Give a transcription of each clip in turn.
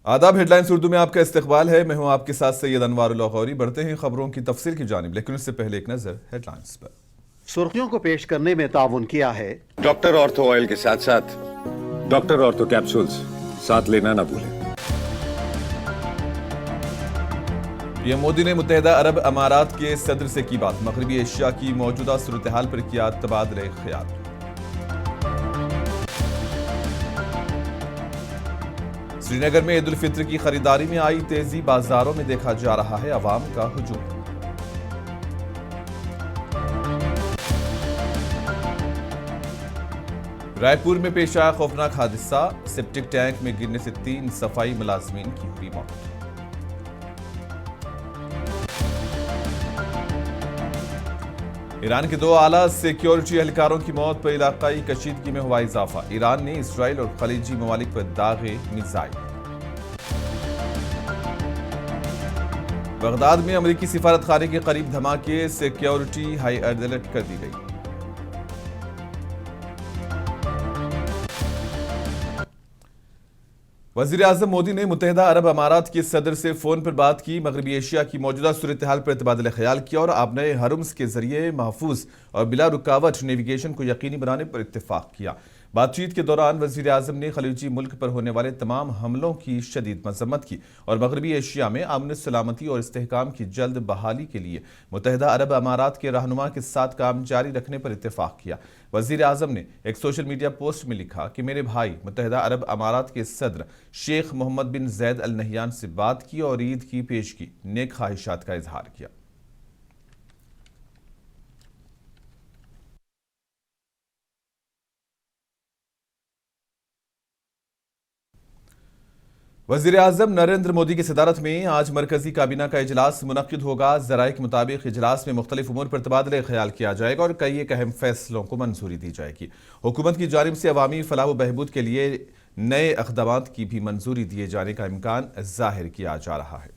आदाब। हेडलाइंस उर्दू में आपका इस्तकबाल है। मैं हूं आपके साथ सैयद अनवारुल गौरी। बढ़ते हैं खबरों की तफसील की जानिब, लेकिन उससे पहले एक नजर हेडलाइंस पर। सुर्खियों को पेश करने में ताउन किया है डॉक्टर ऑर्थो ऑयल के साथ साथ डॉक्टर ऑर्थो कैप्सूल्स साथ लेना ना भूलें। पीएम मोदी ने मुत्तहिदा अरब अमारात के सदर से की बात। मगरबी एशिया की मौजूदा सूरत हाल पर किया तबादले ख्याल। श्रीनगर में ईद उल फित्र की खरीदारी में आई तेजी, बाजारों में देखा जा रहा है अवाम का हुजूम। रायपुर में पेश आया खौफनाक हादसा, सेप्टिक टैंक में गिरने से 3 सफाई मुलाजमीन की हुई मौत। ईरान के 2 आला सिक्योरिटी एहलकारों की मौत पर इलाकाई कशीदगी में हुआ इजाफा। ईरान ने इसराइल और खलीजी ममालिक पर दागे मिसाइल। बगदाद में अमरीकी सिफारत खाने के करीब धमाके, सिक्योरिटी हाई अलर्ट कर दी गई। वजीर आजम मोदी ने मुत्तहिदा अरब अमारात के सदर से फोन पर बात की। मगरबी एशिया की मौजूदा सूरत हाल पर तबादला ख्याल किया और आबनए हरम्स के जरिए महफूज और बिला रुकावट नेविगेशन को यकीनी बनाने पर इत्तेफाक किया। बातचीत के दौरान वजीर आजम ने खलीजी मुल्क पर होने वाले तमाम हमलों की शदीद मजम्मत की और मगरबी एशिया में अमन सलामती और इस्तेहकाम की जल्द बहाली के लिए मुत्तहिदा अरब अमारात के रहनुमा के साथ काम जारी रखने पर इत्तेफाक किया। वजीर आजम ने एक सोशल मीडिया पोस्ट में लिखा कि मेरे भाई मुत्तहिदा अरब अमारात के सदर शेख मोहम्मद बिन जैद अल नहयान से बात की और ईद की पेश की नेक ख्वाहिशात का इजहार किया। वजीर आजम नरेंद्र मोदी की सदारत में आज मरकजी काबीना का इजलास मुनक्किद होगा। जराये के मुताबिक इजलास में मुख्तलिफ उमूर पर तबादले ख्याल किया जाएगा और कई एक अहम फैसलों को मंजूरी दी जाएगी। हुकूमत की जानिब से अवामी फलाह व बहबूद के लिए नए इक़दामात की भी मंजूरी दिए जाने का इम्कान जाहिर किया जा रहा है।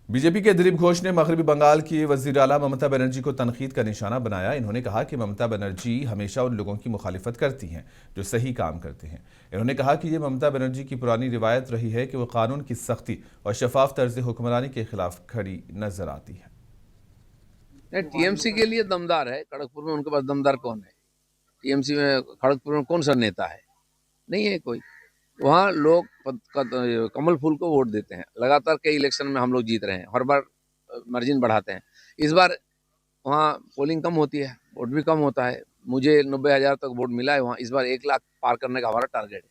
बीजेपी के दिलीप घोष ने मगरबी बंगाल की वजीर आला ममता बनर्जी को तनकीद का निशाना बनाया। इन्होंने कहा कि ममता बनर्जी हमेशा उन लोगों की मुखालिफत करती हैं जो सही काम करते हैं। इन्होंने कहा कि यह ममता बनर्जी की पुरानी रिवायत रही है कि वह कानून की सख्ती और शफाफ तर्ज हुक्मरानी के खिलाफ खड़ी नजर आती है। टीएमसी के लिए दमदार है। खड़गपुर में उनके पास दमदार कौन है? टीएमसी में खड़गपुर में कौन सा नेता है? नहीं है कोई। वहाँ लोग कमल फूल को वोट देते हैं। लगातार कई इलेक्शन में हम लोग जीत रहे हैं, हर बार मार्जिन बढ़ाते हैं। इस बार वहाँ पोलिंग कम होती है, वोट भी कम होता है। मुझे 90,000 तक वोट मिला है वहाँ। इस बार 1 लाख पार करने का हमारा टारगेट है।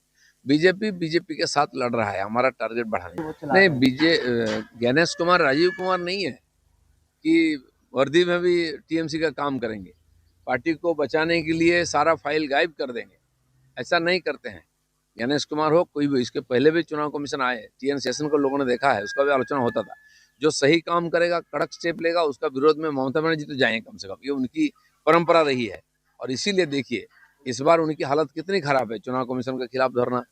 बीजेपी के साथ लड़ रहा है, हमारा टारगेट बढ़ाने। नहीं, गणेश कुमार राजीव कुमार नहीं है कि वर्दी में भी टीएमसी का काम करेंगे, पार्टी को बचाने के लिए सारा फाइल गायब कर देंगे। ऐसा नहीं करते हैं। गणेश कुमार हो कोई भी, इसके पहले भी चुनाव कमीशन आए, टीएन सेशन को लोगों ने देखा है, उसका भी आलोचना होता था। जो सही काम करेगा, कड़क स्टेप लेगा, उसका विरोध में ममता बनर्जी तो जाएंगे कम से कम। ये उनकी परंपरा रही है और इसीलिए देखिए इस बार उनकी हालत कितनी खराब है। चुनाव कमीशन के खिलाफ धरना,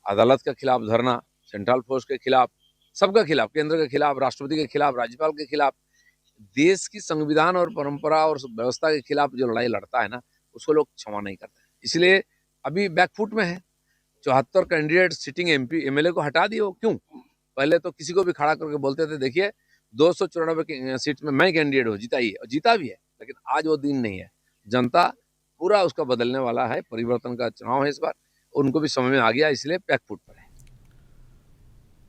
अदालत के खिलाफ धरना, सेंट्रल फोर्स के खिलाफ, सबके खिलाफ, केंद्र के खिलाफ, राष्ट्रपति के खिलाफ, राज्यपाल के खिलाफ। देश की संविधान और परंपरा और व्यवस्था के खिलाफ जो लड़ाई लड़ता है ना, उसको लोग क्षमा नहीं करते। इसलिए अभी बैकफुट में है। 74 कैंडिडेट सिटिंग एमपी एमएलए को हटा दिए। क्यों? पहले तो किसी को भी खड़ा करके बोलते थे, देखिए 294 सीट में मैं कैंडिडेट हूँ, जीता ही है, और जीता भी है। लेकिन आज वो दिन नहीं है। जनता पूरा उसका बदलने वाला है। परिवर्तन का चुनाव है इस बार, उनको भी समझ में आ गया, इसलिए बैकफुट पर है।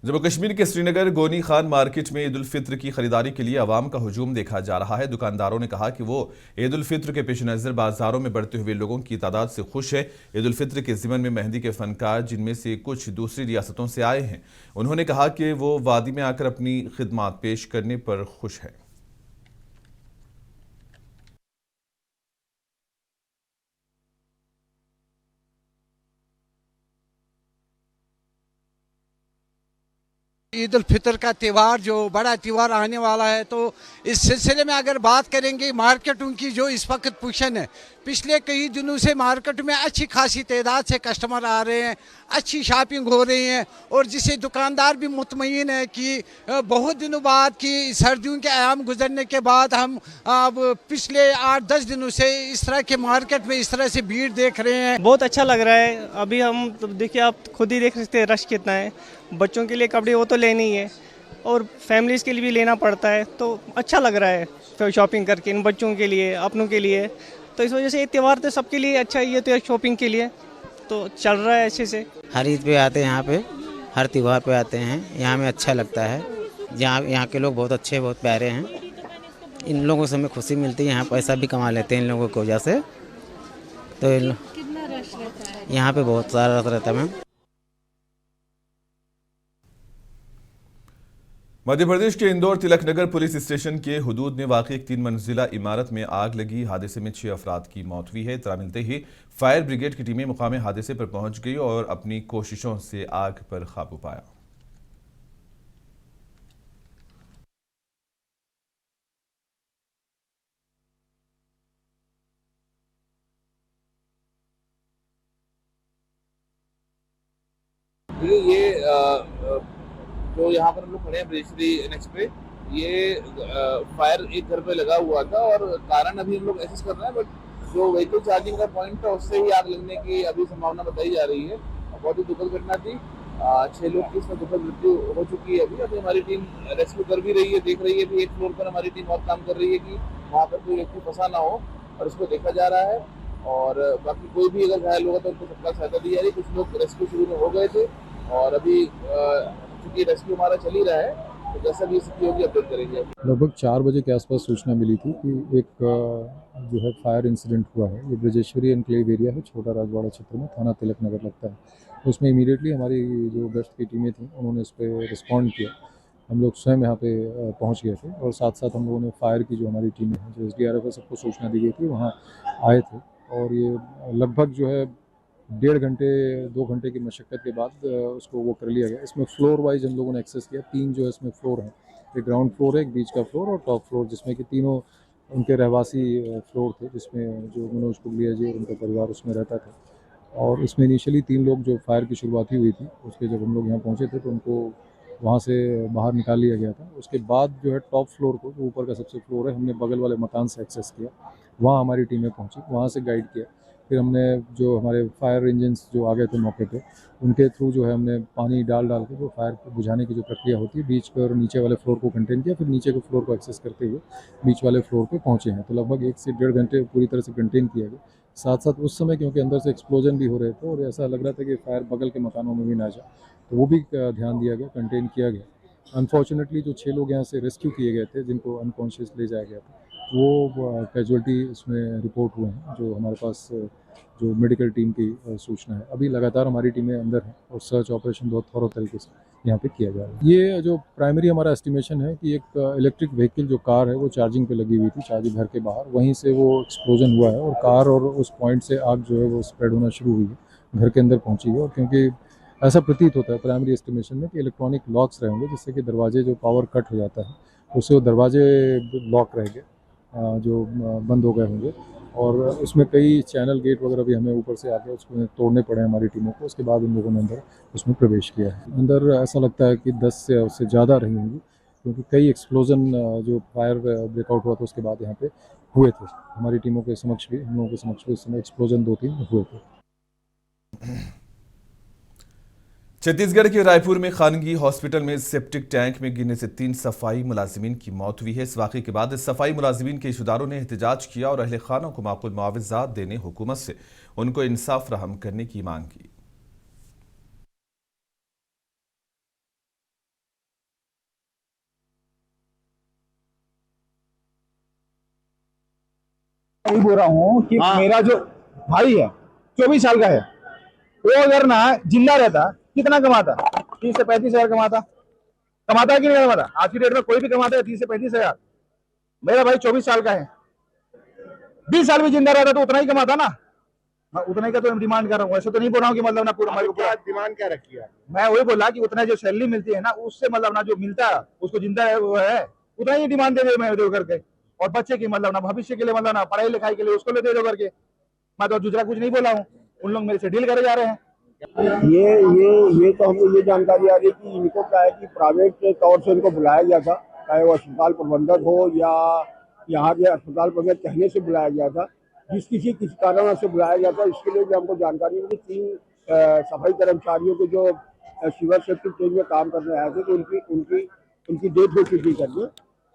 जम्मू कश्मीर के श्रीनगर गोनी खान मार्केट में ईद उल फित्र की खरीदारी के लिए अवाम का हुजूम देखा जा रहा है। दुकानदारों ने कहा कि वो ईद उल फित्र के पेश नज़र बाजारों में बढ़ते हुए लोगों की तादाद से खुश है। ईद उल फित्र के ज़िमन में मेहंदी के फनकार, जिनमें से कुछ दूसरी रियासतों से आए हैं, उन्होंने कहा कि वो वादी में आकर अपनी खिदमात पेश करने पर खुश है। ईद उल फितर का त्यौहार जो बड़ा त्यौहार आने वाला है, तो इस सिलसिले में अगर बात करेंगे मार्केटों की जो इस वक्त पोजीशन है, पिछले कई दिनों से मार्केट में अच्छी खासी तादाद से कस्टमर आ रहे हैं। अच्छी शॉपिंग हो रही है, और जिससे दुकानदार भी मुतमईन है कि बहुत दिनों बाद कि सर्दियों के आयाम गुजरने के बाद हम अब पिछले 8-10 दिनों से इस तरह के मार्केट में इस तरह से भीड़ देख रहे हैं। बहुत अच्छा लग रहा है। अभी हम तो देखिए, आप खुद ही देख सकते हैं रश कितना है। बच्चों के लिए कपड़े वो तो लेने ही है, और फैमिलीज़ के लिए भी लेना पड़ता है, तो अच्छा लग रहा है तो शॉपिंग करके इन बच्चों के लिए, अपनों के लिए। तो इस वजह से ये त्यौहार तो सबके लिए अच्छा ही है, तो शॉपिंग के लिए तो चल रहा है अच्छे से। हर ईद पे आते हैं यहाँ पे, हर त्यौहार पे आते हैं। यहाँ में अच्छा लगता है। यहाँ के लोग बहुत अच्छे, बहुत प्यारे हैं। इन लोगों से हमें खुशी मिलती है। यहाँ पैसा भी कमा लेते हैं इन लोगों की वजह से। तो कितना रश रहता है? यहाँ पे बहुत सारा रश रहता है मैम। मध्य प्रदेश के इंदौर तिलकनगर पुलिस स्टेशन के हुदूद में वाक़ एक 3 मंजिला इमारत में आग लगी। हादसे में 6 अफराद की मौत हुई है। इत्तला मिलते ही फायर ब्रिगेड की टीमें मुकाम हादसे पर पहुंच गई और अपनी कोशिशों से आग पर काबू पाया। ये जो यहाँ पर हम लोग खड़े हैं ब्रिजश्री नेक्स पे, ये फायर एक घर पे लगा हुआ था और कारण अभी हम लोग एसेस कर रहे हैं, बट जो व्हीकल चार्जिंग का पॉइंट था उससे ही आग लगने की अभी संभावना बताई जा रही है। बहुत ही दुखद घटना थी। 6 लोग की इसमें दुखद मृत्यु हो चुकी है। अभी हमारी टीम रेस्क्यू कर भी रही है, देख रही है भी एक फ्लोर पर हमारी टीम और काम कर रही है कि वहाँ पर कोई व्यक्ति फंसा ना हो, और इसको देखा जा रहा है। और बाकी कोई भी अगर घायल होगा तो उनको तत्काल सहायता दी जा रही है। कुछ लोग रेस्क्यू शुरू में हो गए थे और अभी चूंकि रेस्क्यू हमारा चल ही रहा है, तो जैसा भी स्थिति होगी अपडेट करेंगे। लगभग 4 बजे के आसपास सूचना मिली थी कि एक जो है फायर इंसिडेंट हुआ है। ये ब्रजेश्वरी एनक्लेव एरिया है, छोटा राजवाड़ा क्षेत्र में, थाना तिलक नगर लगता है। उसमें इमीडिएटली हमारी जो गश्त की टीमें थी उन्होंने इस पर रिस्पॉन्ड किया। हम लोग स्वयं यहाँ पे पहुँच गए थे और साथ साथ हम लोगों ने फायर की जो हमारी टीमें हैं, जो SDRF है, सबको सूचना दी गई थी, वहाँ आए थे। और ये लगभग जो है 1.5 घंटे 2 घंटे की मशक्क़त के बाद उसको वो कर लिया गया। इसमें फ्लोर वाइज हम लोगों ने एक्सेस किया। 3 जो है इसमें फ्लोर हैं, एक ग्राउंड फ्लोर है, एक बीच का फ्लोर और टॉप फ्लोर, जिसमें कि तीनों उनके रहवासी फ्लोर थे, जिसमें जो मनोज कुगलिया जी और उनका परिवार उसमें रहता था। और इसमें इनिशियली 3 लोग जो फायर की शुरुआती हुई थी, उसके जब हम लोग यहाँ पहुँचे थे तो उनको वहाँ से बाहर निकाल लिया गया था। उसके बाद जो है टॉप फ्लोर को, जो ऊपर का सबसे फ्लोर है, हमने बगल वाले मकान से एक्सेस किया। वहाँ हमारी टीमें पहुँची, वहाँ से गाइड किया। फिर हमने जो हमारे फायर इंजन्स जो आ गए थे मौके पे, उनके थ्रू जो है हमने पानी डाल के जो फायर को बुझाने की जो प्रक्रिया होती है, बीच पर और नीचे वाले फ्लोर को कंटेन किया। फिर नीचे के फ्लोर को एक्सेस करते हुए बीच वाले फ्लोर पे पहुँचे हैं। तो लगभग 1 से 1.5 घंटे पूरी तरह से कंटेन किया गया। साथ साथ उस समय क्योंकि अंदर से एक्सप्लोजन भी हो रहे थे और ऐसा लग रहा था कि फायर बगल के मकानों में भी ना जाए, तो वो भी ध्यान दिया गया, कंटेन किया गया। अनफॉर्चुनेटली जो 6 लोग यहाँ से रेस्क्यू किए गए थे, जिनको अनकॉन्शियस ले जाया गया था, वो कैजुअल्टी इसमें रिपोर्ट हुए हैं, जो हमारे पास जो मेडिकल टीम की सूचना है। अभी लगातार हमारी टीमें अंदर हैं और सर्च ऑपरेशन बहुत थॉरो तरीके से यहाँ पे किया जा रहा है। ये जो प्राइमरी हमारा एस्टिमेशन है कि एक इलेक्ट्रिक व्हीकल जो कार है वो चार्जिंग पे लगी हुई थी, चार्जिंग घर के बाहर, वहीं से वो एक्सप्लोजन हुआ है और कार और उस पॉइंट से आग जो है वो स्प्रेड होना शुरू हुई है, घर के अंदर पहुँची है। और क्योंकि ऐसा प्रतीत होता है प्राइमरी एस्टिमेशन में कि इलेक्ट्रॉनिक लॉक्स रहेंगे, जिससे कि दरवाजे जो पावर कट हो जाता है उससे वो दरवाजे लॉक रहेंगे, जो बंद हो गए होंगे। और उसमें कई चैनल गेट वगैरह भी हमें ऊपर से आके उसको तोड़ने पड़े हमारी टीमों को। उसके बाद उन लोगों ने अंदर उसमें प्रवेश किया है। अंदर ऐसा लगता है कि 10 से उससे ज़्यादा रही होंगी, क्योंकि कई एक्सप्लोजन जो फायर ब्रेकआउट हुआ था उसके बाद यहाँ पे हुए थे। हमारी टीमों के समक्ष भी, हम लोगों के समक्ष भी इस समय एक्सप्लोजन 2-3 हुए थे। छत्तीसगढ़ के रायपुर में खानगी हॉस्पिटल में सेप्टिक टैंक में गिरने से 3 सफाई मुलाजिमीन की मौत हुई है। इस वाक़े के बाद सफाई मुलाजिमीन के रिश्तेदारों ने एहतजाज किया और अहले खानों को माकूल मुआवजा देने, हुकूमत से उनको इंसाफ फराहम करने की मांग की। यही बोल रहा हूँ कि मेरा जो भाई है 24 साल का है, वो अगर ना जिंदा रहता कितना कमाता? 30 से 35 हजार कमाता है कि नहीं कमाता? आज की डेट में कोई भी कमाता है 30 से 35 हजार। मेरा भाई 24 साल का है, 20 साल भी जिंदा रहता तो उतना ही कमाता ना। मैं उतना ही का तो डिमांड कर रहा हूँ, ऐसे तो नहीं बोल रहा हूँ कि मतलब ना पूरा डिमांड क्या रखी है। मैं वही बोला कि उतना जो सैलरी मिलती है ना, उससे मतलब ना जो मिलता है उसको जिंदा है वो है, उतना ही डिमांड दे दो करके। और बच्चे की मतलब ना भविष्य के लिए, मतलब ना पढ़ाई लिखाई के लिए उसको ले दे दो करके। मैं तो दूसरा कुछ नहीं बोला हूँ, उन लोग मेरे से डील करे जा रहे हैं। ये तो हमको ये जानकारी आ रही है कि इनको क्या है कि प्राइवेट के तौर से इनको बुलाया गया था, चाहे वो अस्पताल प्रबंधक हो या यहाँ के अस्पताल प्रबंधक कहने से बुलाया गया था। किसी कारण से बुलाया गया था, इसके लिए भी हमको जानकारी मिली। 3 सफाई कर्मचारियों को जो सीवर सेफ्टी टेंट में काम करने आए थे, तो उनकी डेथ हो चुकी करके,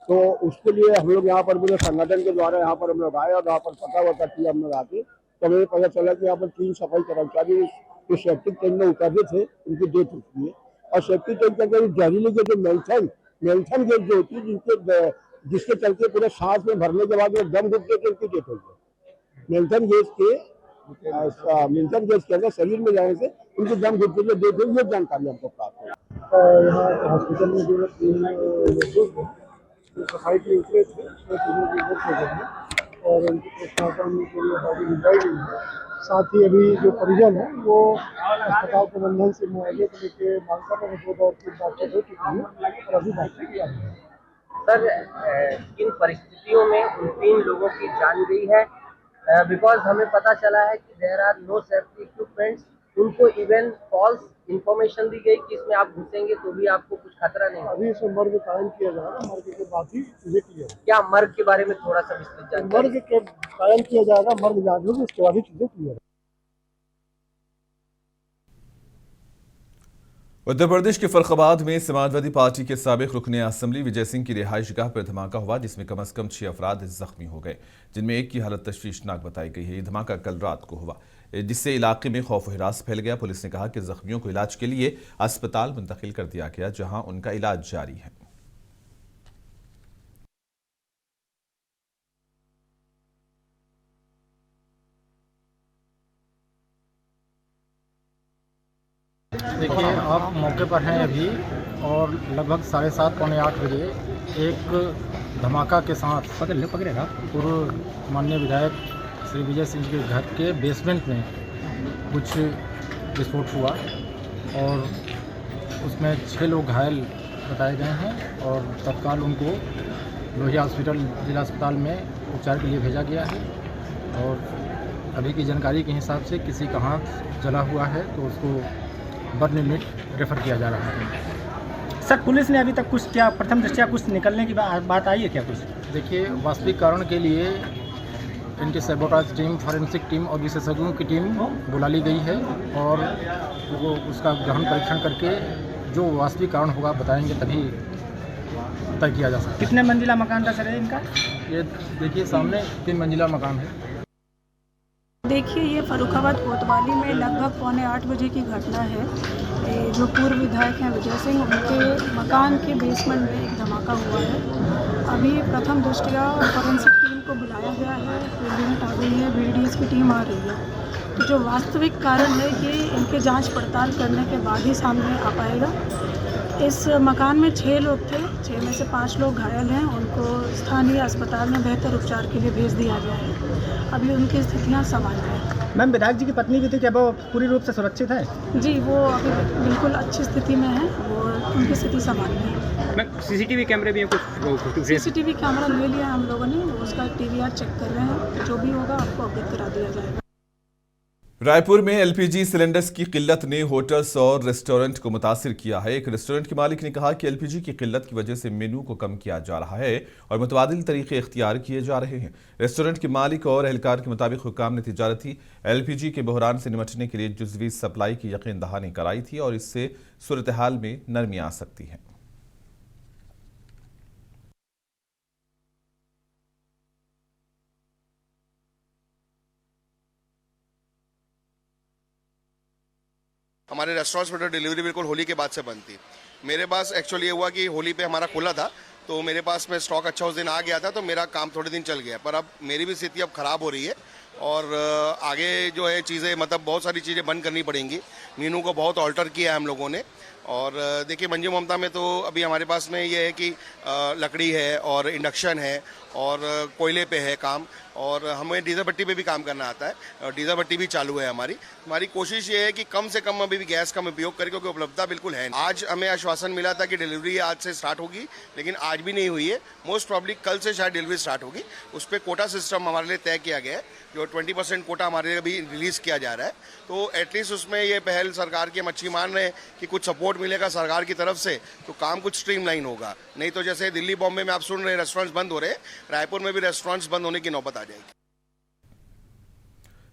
तो उसके लिए हम लोग यहाँ पर पूरे संगठन के द्वारा यहाँ पर हम लोग आए और यहाँ पर पता वता किया हम लोग आके, तो हमें पता चला कि यहाँ पर 3 सफाई कर्मचारी जो सेफ्टी टैंक में उतरते थे, उनकी डेथ होती है। और सेफ्टी टैंक के अंदर जहरीली के जो मेल्थन गैस जो होती है, जिसके चलते पूरे सांस में भरने के बाद वो दम घुटने से उनकी डेथ होती है। मेल्थन गैस के अंदर शरीर में जाने से उनकी दम घुटने से डेथ हुई, ये जानकारी हमको प्राप्त है। यहाँ हॉस्पिटल में जो 3 सफाई के उतरे थे, तीनों की डेथ हो गई है और उनकी पोस्टमार्टम के लिए बॉडी भिजवाई गई है। साथ ही अभी जो परिजन है वो अस्पताल प्रबंधन से मुआवजे को लेकर मांग कर रहे हैं और की बातचीत हो चुकी है और अभी बातचीत किया है। सर, किन परिस्थितियों में उन 3 लोगों की जान गई है? बिकॉज हमें पता चला है कि there are no safety equipments, उनको इवन फॉल्स इंफॉर्मेशन दी गई कि इसमें आप घुसेंगे तो भी आपको कुछ खतरा नहीं। अभी इसमें मर्ग कायम किया जाएगा, मर्ग के बाद ही चीजें क्लियर। क्या मर्ग के बारे में थोड़ा सा विस्तृत जानकारी? मर्ग के कायम किया जाएगा, मर्ग जांच होगी, उसके बाद ही चीजें क्लियर। उत्तर प्रदेश के फर्रुखाबाद में समाजवादी पार्टी के साबिक रुकने असेंबली विजय सिंह की रिहाइशगाह पर धमाका हुआ, जिसमें कम से कम 6 अफराद जख्मी हो गए, जिनमें एक की हालत तशवीशनाक बताई गई है। ये धमाका कल रात को हुआ, जिससे इलाके में खौफ हिरास फैल गया। पुलिस ने कहा कि जख्मियों को इलाज के लिए अस्पताल मुंतकिल कर दिया गया, जहां उनका इलाज जारी है। देखिए, आप मौके पर हैं अभी और लगभग 7:30 पौने 8 बजे एक धमाका के साथ पकड़ेगा पूर्व माननीय विधायक श्री विजय सिंह के घर के बेसमेंट में कुछ विस्फोट हुआ और उसमें 6 लोग घायल बताए गए हैं और तत्काल उनको लोहिया हॉस्पिटल जिला अस्पताल में उपचार के लिए भेजा गया है। और अभी की जानकारी के हिसाब से किसी का हाथ जला हुआ है तो उसको बर्न यूनिट रेफर किया जा रहा है। सर, पुलिस ने अभी तक कुछ क्या प्रथम दृष्टया कुछ निकलने की बात आई है क्या कुछ? देखिए, वास्तविक कारण के लिए इनकी सैबोटाज टीम, फॉरेंसिक टीम और विशेषज्ञों की टीम बुला ली गई है और वो उसका गहन परीक्षण करके जो वास्तविक कारण होगा बताएंगे, तभी तय किया जा सकता है। कितने मंजिला मकान था सर इनका? ये देखिए, सामने 3 मंजिला मकान है। देखिए, ये फर्रुखाबाद कोतवाली में लगभग पौने 8 बजे की घटना है। जो पूर्व विधायक हैं विजय सिंह, उनके मकान के बेसमेंट में एक धमाका हुआ है। अभी प्रथम दृष्टया फॉरेंसिक टीम को बुलाया गया है, यूनिट आ गई है, BDS की टीम आ रही है। तो जो वास्तविक कारण है कि इनके जांच पड़ताल करने के बाद ही सामने आ पाएगा। इस मकान में 6 लोग थे, 6 में से 5 लोग घायल हैं। उनको स्थानीय अस्पताल में बेहतर उपचार के लिए भेज दिया गया है। अभी उनकी स्थितियां सामान्य हैं। मैम, विधायक जी की पत्नी भी थी, क्या वो पूरी रूप से सुरक्षित है? जी, वो अभी बिल्कुल अच्छी स्थिति में है, वो उनकी स्थिति सामान्य है। मैम, CCTV कैमरे भी हैं कुछ? CCTV कैमरा ले लिया हम लोगों ने, उसका TVR चेक कर रहे हैं, जो भी होगा आपको अवगत करा दिया जाएगा। रायपुर में LPG सिलेंडर्स की किल्लत ने होटल्स और रेस्टोरेंट को मुतासिर किया है। एक रेस्टोरेंट के मालिक ने कहा कि LPG की किल्लत की वजह से मेनू को कम किया जा रहा है और मुतबादिल तरीके इख्तियार किए जा रहे हैं। रेस्टोरेंट के मालिक और एहलकार के मुताबिक हुक्काम ने तिजारती LPG के बहरान से निपटने के लिए जुज़वी सप्लाई की यकीन दहानी कराई थी और इससे सूरत हाल में नरमी आ सकती है। हमारे रेस्टोरेंट्स में तो डिलीवरी बिल्कुल होली के बाद से बंद थी। मेरे पास एक्चुअली ये हुआ कि होली पे हमारा खुला था, तो मेरे पास में स्टॉक अच्छा उस दिन आ गया था, तो मेरा काम थोड़े दिन चल गया। पर अब मेरी भी स्थिति अब ख़राब हो रही है और आगे जो है चीज़ें, मतलब बहुत सारी चीज़ें बंद करनी पड़ेंगी। मीनू को बहुत ऑल्टर किया है हम लोगों ने, और देखिए मंजू ममता में तो अभी हमारे पास में ये है कि लकड़ी है और इंडक्शन है और कोयले पे है काम, और हमें डीजल भट्टी पे भी काम करना आता है और डीजल भट्टी भी चालू है हमारी कोशिश ये है कि कम से कम अभी भी गैस का उपयोग करें, क्योंकि उपलब्धता बिल्कुल है। आज हमें आश्वासन मिला था कि डिलीवरी आज से स्टार्ट होगी, लेकिन आज भी नहीं हुई है। मोस्ट प्रॉब्ली कल से शायद डिलीवरी स्टार्ट होगी। उस पर कोटा सिस्टम हमारे लिए तय किया गया है, जो 20% कोटा हमारे लिए अभी रिलीज किया जा रहा है। तो एटलीस्ट उसमें ये पहल सरकार की हम अच्छी मान रहे हैं कि कुछ सपोर्ट मिलेगा सरकार की तरफ से, तो काम कुछ स्ट्रीमलाइन होगा। नहीं तो जैसे दिल्ली बॉम्बे में आप सुन रहे हैं रेस्टोरेंट्स बंद हो रहे हैं, रायपुर में भी रेस्टोरेंट्स बंद होने की नौबत आ जाएगी।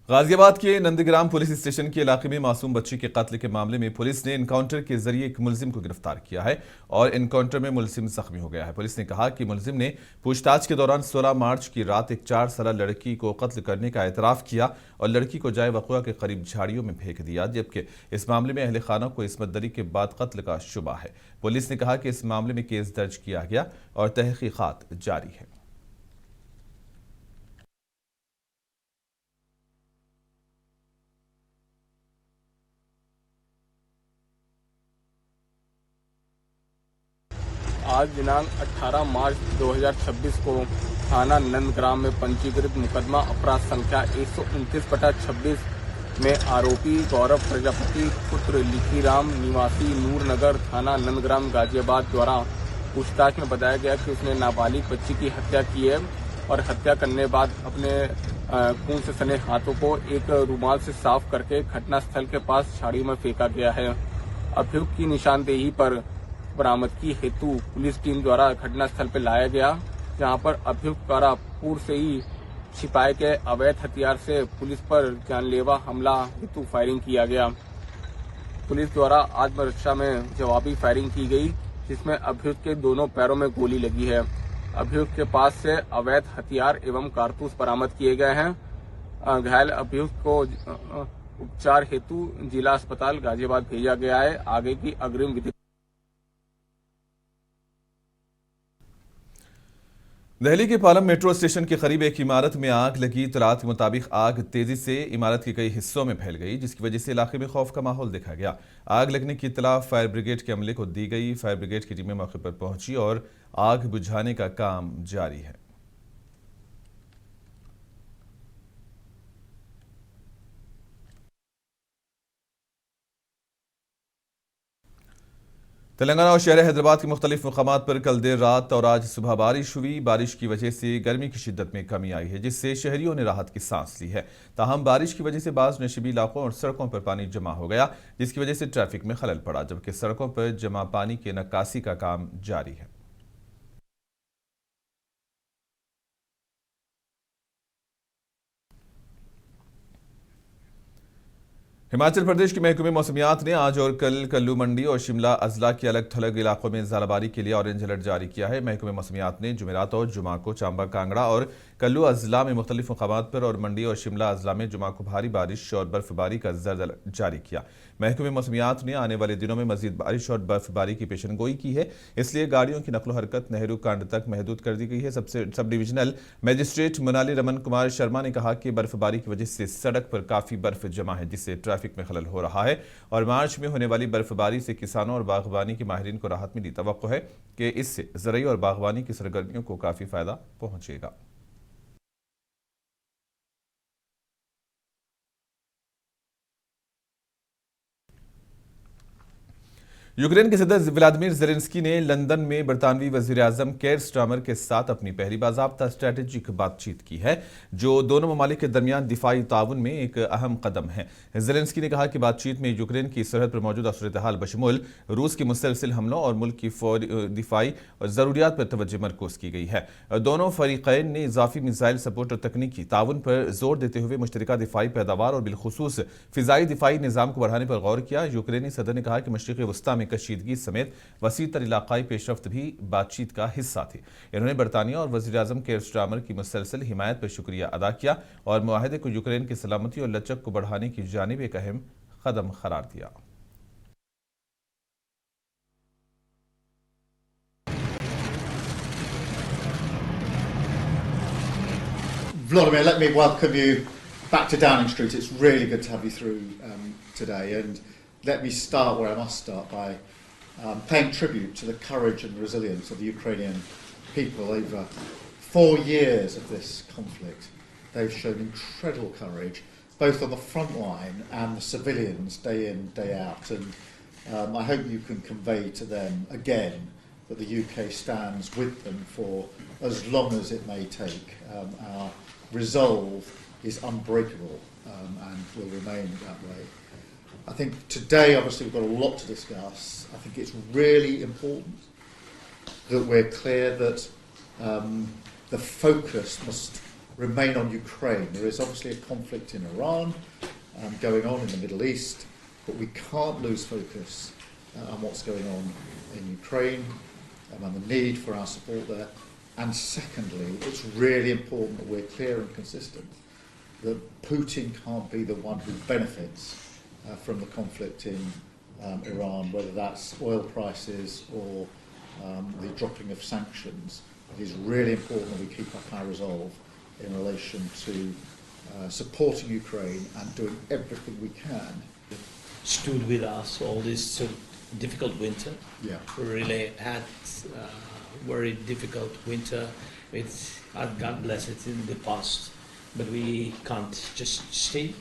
गाजियाबाद के नंदग्राम पुलिस स्टेशन के इलाके में मासूम बच्ची के कत्ल के मामले में पुलिस ने एनकाउंटर के जरिए एक मुलजिम को गिरफ्तार किया है और एनकाउंटर में मुलजिम जख्मी हो गया है। पुलिस ने कहा कि मुलजिम ने पूछताछ के दौरान 16 मार्च की रात एक 4 साल लड़की को कत्ल करने का एतराफ किया और लड़की को जाए वक़ुआ के करीब झाड़ियों में फेंक दिया, जबकि इस मामले में अहले खाना को इस्मत दरी के बाद कत्ल का शुबा है। पुलिस ने कहा कि इस मामले में केस दर्ज किया गया और तहकीकात जारी है। आज दिनांक 18 मार्च 2026 को थाना नंदग्राम में पंजीकृत मुकदमा अपराध संख्या 129/26 में आरोपी गौरव प्रजापति पुत्र लिखीराम निवासी नूरनगर थाना नंदग्राम गाजियाबाद द्वारा पूछताछ में बताया गया कि उसने नाबालिग बच्ची की हत्या की है और हत्या करने बाद अपने खून से सने हाथों को एक रुमाल से साफ करके घटनास्थल के पास झाड़ी में फेंका गया है। अभियुक्त की निशानदेही पर बरामदगी हेतु पुलिस टीम द्वारा घटनास्थल पर लाया गया, जहां पर अभियुक्त द्वारा पूर्व से ही छिपाए गए अवैध हथियार से पुलिस पर जानलेवा हमला हेतु फायरिंग किया गया। पुलिस द्वारा आत्मरक्षा में जवाबी फायरिंग की गई, जिसमें अभियुक्त के दोनों पैरों में गोली लगी है। अभियुक्त के पास से अवैध हथियार एवं कारतूस बरामद किए गए हैं। घायल अभियुक्त को उपचार हेतु जिला अस्पताल गाजियाबाद भेजा गया है। आगे की अग्रिम विधि। दिल्ली के पालम मेट्रो स्टेशन के करीब एक इमारत में आग लगी। इत्तलात के मुताबिक आग तेजी से इमारत के कई हिस्सों में फैल गई, जिसकी वजह से इलाके में खौफ का माहौल देखा गया। आग लगने की इत्तला फायर ब्रिगेड के अमले को दी गई। फायर ब्रिगेड की टीमें मौके पर पहुंची और आग बुझाने का काम जारी है। तेलंगाना और शहर हैदराबाद के मुख्तलिफ मकामात पर कल देर रात और आज सुबह बारिश हुई। बारिश की वजह से गर्मी की शिद्दत में कमी आई है, जिससे शहरियों ने राहत की सांस ली है। ताहम बारिश की वजह से बाज़ नशीबी इलाकों और सड़कों पर पानी जमा हो गया, जिसकी वजह से ट्रैफिक में खलल पड़ा, जबकि सड़कों पर जमा पानी के नक्कासी का काम जारी है। हिमाचल प्रदेश के महकमे मौसमियात ने आज और कल कुल्लू मंडी और शिमला अजला के अलग थलग इलाकों में ज़ालाबारी के लिए ऑरेंज अलर्ट जारी किया है। महकमे मौसमियात ने जुमेरात और जुमा को चांबा, कांगड़ा और कुल्लू अजला में मुख्तलिफ मकामात पर और मंडी और शिमला अजला में जुमा को भारी बारिश और बर्फबारी का जर्द अलर्ट जारी किया। महकमे मौसमियात ने आने वाले दिनों में मजीद बारिश और बर्फबारी की पेशनगोई की है, इसलिए गाड़ियों की नकलो हरकत नेहरू कांड तक महदूद कर दी गई है। Sub divisional magistrate Manali Raman Kumar Sharma ने कहा कि बर्फबारी की वजह से सड़क पर काफ़ी बर्फ जमा है, जिससे ट्रैफिक में खलल हो रहा है और मार्च में होने वाली बर्फबारी से किसानों और बागवानी के माहिरीन को राहत मिली। तवक्को है कि इससे ज़राई और बागवानी की सरगर्मियों को काफ़ी फायदा पहुंचेगा। यूक्रेन के सदर व्लादिमीर ज़ेलेंस्की ने लंदन में बरतानवी वज़ीर-ए-आज़म केयर स्टारमर के साथ अपनी पहली बाज़ाब्ता स्ट्रैटेजिक बातचीत की है, जो दोनों ममालिक के दरमियान दिफाई ताउन में एक अहम कदम है। ज़ेलेंस्की ने कहा कि बातचीत में यूक्रेन की सरहद पर मौजूदा सूरत-ए-हाल बशमूल रूस के मुसलसिल हमलों और मुल्क की फौरी दिफाई और ज़रूरियात पर तवज्जो मरकूज़ की गई है। दोनों फ़रीक़ैन ने इजाफी मिसाइल सपोर्ट और तकनीकी ताउन पर जोर देते हुए मुश्तरका दिफाई पैदावार और बिलखुसूस फ़िज़ाई दिफाई निज़ाम को बढ़ाने पर गौर किया। यूक्रेनी सदर ने कहा कि मशरिक़ी वस्ता में कशीदगी समेत वसी तर इलाकाई पेशरफ्त भी बातचीत का हिस्सा थी। इन्होंने बरतानिया और वज़ीर-ए-आज़म केयर स्टारमर की मुसलसल हिमायत पर शुक्रिया अदा किया और मुआहदे को यूक्रेन की सलामती और लचक को बढ़ाने की जानिब एक अहम कदम करार दिया। Vladimir, let me welcome you back to Downing Street. It's really good to have you through today. And let me start where I must start by paying tribute to the courage and resilience of the Ukrainian people over 4 years of this conflict. They've shown incredible courage, both on the front line and the civilians, day in, day out. And I hope you can convey to them again that the UK stands with them for as long as it may take. Our resolve is unbreakable and will remain that way. I think today, obviously, we've got a lot to discuss. I think it's really important that we're clear that the focus must remain on Ukraine. There is obviously a conflict in Iran going on in the Middle East, but we can't lose focus on what's going on in Ukraine and the need for our support there. And secondly, it's really important that we're clear and consistent that Putin can't be the one who benefits from the conflict in Iran, whether that's oil prices or the dropping of sanctions. It is really important that we keep up our resolve in relation to supporting Ukraine and doing everything we can. Stood with us all this difficult winter. Yeah. We really had very difficult winter. God bless it in the past, but we can't just stay.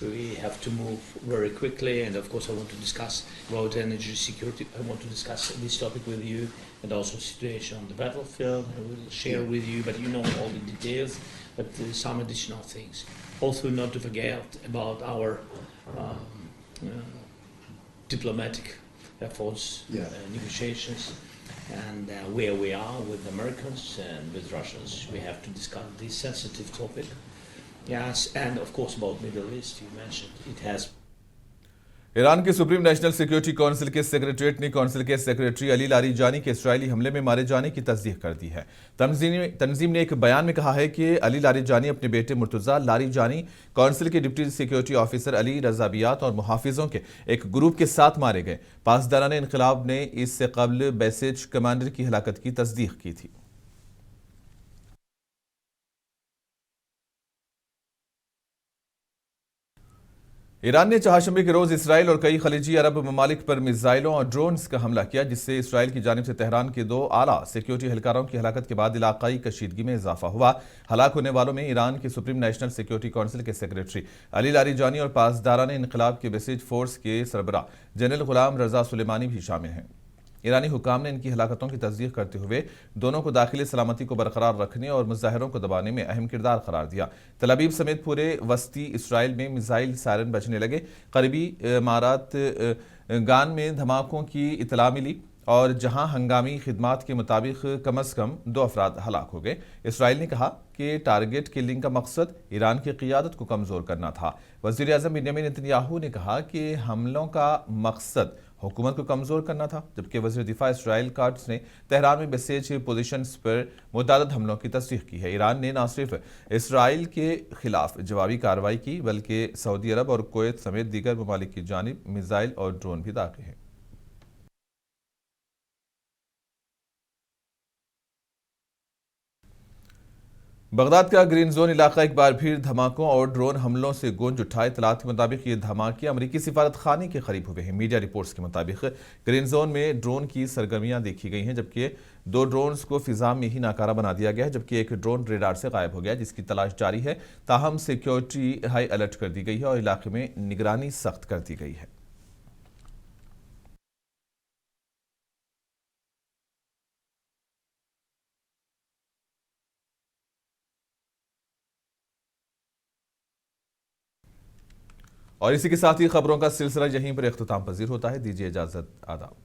We have to move very quickly, and of course I want to discuss about energy security. I want to discuss this topic with you, and also situation on the battlefield. I will share with you, but you know all the details, but some additional things. Also not to forget about our diplomatic efforts, negotiations, and where we are with Americans and with Russians. We have to discuss this sensitive topic. Yes, and of course about Middle East, you mentioned it has. Iran के supreme national security council के secretariat ने council के secretary Ali Larijani के इस्राएली हमले में मारे जाने की तस्दीक कर दी है। तंजीम ने एक बयान में कहा है कि अली लारीजानी अपने बेटे मुर्तजा लारीजानी, काउंसिल के डिप्टी सिक्योरिटी ऑफिसर अली रजाबियात और मुहाफिजों के एक ग्रुप के साथ मारे गए। पासदारान इनकलाब ने इससे कबल बेसेज कमांडर की हलाकत की तस्दीक की थी। ईरान ने चहारशंबे के रोज इसराइल और कई खलीजी अरब ममालिक पर मिसाइलों और ड्रोन्स का हमला किया, जिससे इसराइल की जानिब से तेहरान के 2 आला सिक्योरिटी एहलकारों की हलाकत के बाद इलाकाई कशीदगी में इजाफा हुआ। हलाक होने वालों में ईरान के सुप्रीम नेशनल सिक्योरिटी काउंसिल के सेक्रेटरी अली लारीजानी और पासदारान इनकलाब के बेसिज फोर्स के सरबराह जनरल गुलाम रजा सुलेमानी भी शामिल हैं। ईरानी हुकाम ने इनकी हलाकतों की तस्दीक करते हुए दोनों को दाखिली सलामती को बरकरार रखने और मुजाहिरों को दबाने में अहम किरदार करार दिया। तल अवीव समेत पूरे वस्ती इसराइल में मिसाइल सायरन बजने लगे। करीबी इमारात गान में धमाकों की इतला मिली और जहां हंगामी खिदमात के मुताबिक कम अज कम 2 अफराद हलाक हो गए। इसराइल ने कहा कि टारगेट किलिंग का मकसद ईरान की क़ियादत को कमज़ोर करना था। वज़ीर आज़म बेंजामिन नेतन्याहू ने कहा कि हमलों का मकसद हुकूमत को कमज़ोर करना था, जबकि वज़ीर दिफा इसराइल काट्स ने तेहरान में बेसेज पोजीशंस पर मुतअद्दिद हमलों की तस्दीक की है। ईरान ने न सिर्फ इसराइल के खिलाफ जवाबी कार्रवाई की, बल्कि सऊदी अरब और कुवैत समेत दीगर ममालिक की जानिब मिसाइल और ड्रोन भी दागे हैं। बगदाद का ग्रीन जोन इलाका एक बार फिर धमाकों और ड्रोन हमलों से गूंज उठा। इतलात के मुताबिक ये धमाके अमरीकी सिफारत खाने के करीब हुए हैं। मीडिया रिपोर्ट्स के मुताबिक ग्रीन जोन में ड्रोन की सरगर्मियां देखी गई हैं, जबकि 2 ड्रोन्स को फिजा में ही नाकारा बना दिया गया है, जबकि एक ड्रोन रेडार से गायब हो गया, जिसकी तलाश जारी है। ताहम सिक्योरिटी हाई अलर्ट कर दी गई है और इलाके में निगरानी सख्त कर दी गई है। और इसी के साथ ही खबरों का सिलसिला यहीं पर इख्तिताम पजीर होता है। दीजिए इजाजत, आदाब।